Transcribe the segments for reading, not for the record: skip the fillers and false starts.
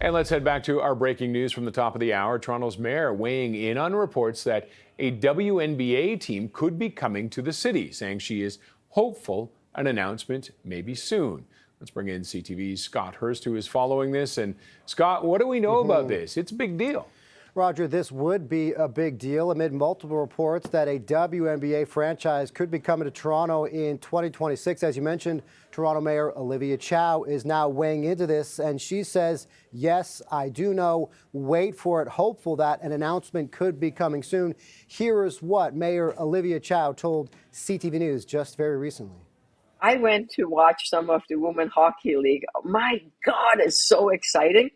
And let's head back to our breaking news from the top of the hour. Toronto's mayor weighing in on reports that a WNBA team could be coming to the city, saying she is hopeful an announcement may be soon. Let's bring in CTV's Scott Hurst, who is following this. And Scott, what do we know about this? It's a big deal. Roger, this would be a big deal amid multiple reports that a WNBA franchise could be coming to Toronto in 2026. As you mentioned, Toronto Mayor Olivia Chow is now weighing into this, and she says, yes, I do know, wait for it, hopeful that an announcement could be coming soon. Here is what Mayor Olivia Chow told CTV News just very recently. I went to watch some of the Women Hockey League. My God, it's so exciting.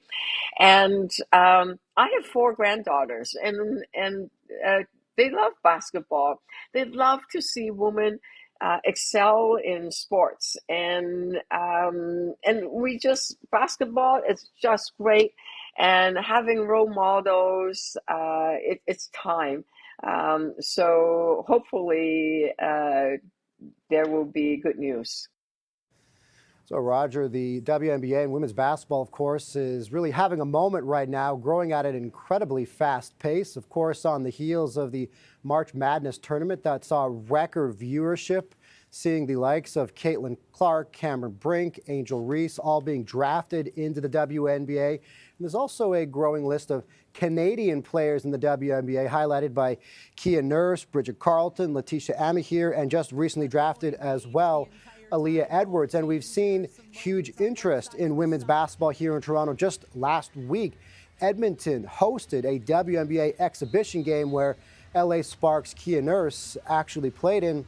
And I have 4 granddaughters, and they love basketball. They love to see women excel in sports. And basketball is just great. And having role models, it's time. So hopefully there will be good news. So, Roger, the WNBA and women's basketball, of course, is really having a moment right now, growing at an incredibly fast pace. Of course, on the heels of the March Madness tournament that saw record viewership, seeing the likes of Caitlin Clark, Cameron Brink, Angel Reese all being drafted into the WNBA. And there's also a growing list of Canadian players in the WNBA, highlighted by Kia Nurse, Bridget Carleton, Letitia Amahir, and just recently drafted as well, Aaliyah Edwards. And we've seen huge interest in women's basketball here in Toronto. Just last week, Edmonton hosted a WNBA exhibition game where LA Sparks' Kia Nurse actually played in.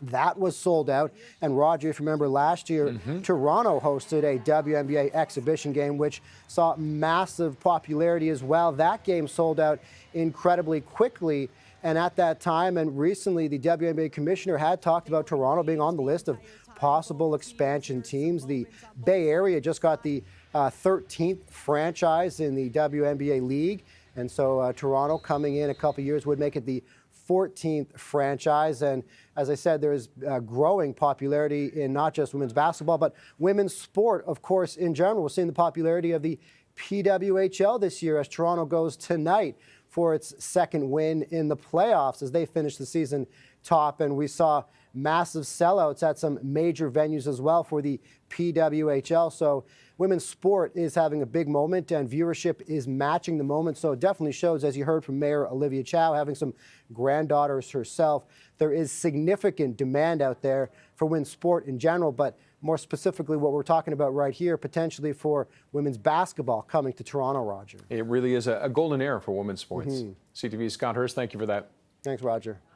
That was sold out. And Roger, if you remember last year, Toronto hosted a WNBA exhibition game, which saw massive popularity as well. That game sold out incredibly quickly. And at that time and recently, the WNBA commissioner had talked about Toronto being on the list of possible expansion teams. The Bay Area just got the 13th franchise in the WNBA league. And so Toronto coming in a couple years would make it the 14th franchise. And as I said, there is growing popularity in not just women's basketball, but women's sport, of course, in general. We're seeing the popularity of the PWHL this year as Toronto goes tonight for its second win in the playoffs as they finish the season top. And we saw massive sellouts at some major venues as well for the PWHL. So women's sport is having a big moment and viewership is matching the moment. So it definitely shows, as you heard from Mayor Olivia Chow, having some granddaughters herself, there is significant demand out there for women's sport in general, but more specifically what we're talking about right here, potentially for women's basketball coming to Toronto, Roger. It really is a golden era for women's sports. CTV's Scott Hurst, thank you for that. Thanks, Roger.